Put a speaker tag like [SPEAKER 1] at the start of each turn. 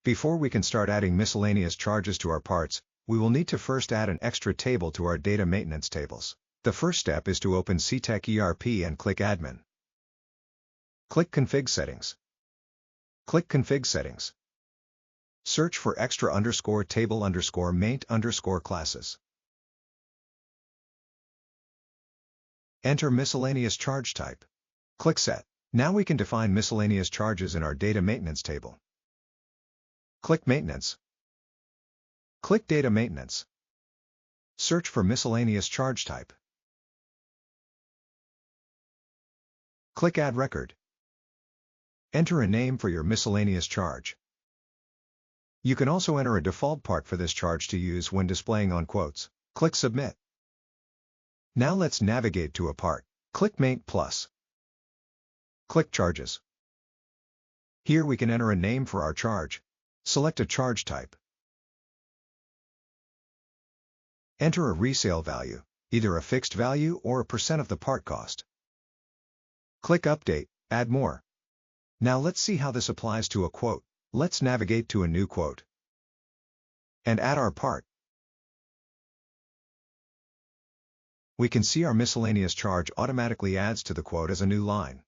[SPEAKER 1] Before we can start adding miscellaneous charges to our parts, we will need to first add an extra table to our data maintenance tables. The first step is to open Cetec ERP and click Admin. Click Config Settings. Click Config Settings. Search for extra_table_maint_classes. Enter miscellaneous charge type. Click Set. Now we can define miscellaneous charges in our data maintenance table. Click Maintenance. Click Data Maintenance. Search for miscellaneous charge type. Click Add Record. Enter a name for your miscellaneous charge. You can also enter a default part for this charge to use when displaying on quotes. Click Submit. Now let's navigate to a part. Click Maint Plus. Click Charges. Here we can enter a name for our charge. Select a charge type. Enter a resale value, either a fixed value or a % of the part cost. Click Update, Add More. Now let's see how this applies to a quote. Let's navigate to a new quote and add our part. We can see our miscellaneous charge automatically adds to the quote as a new line.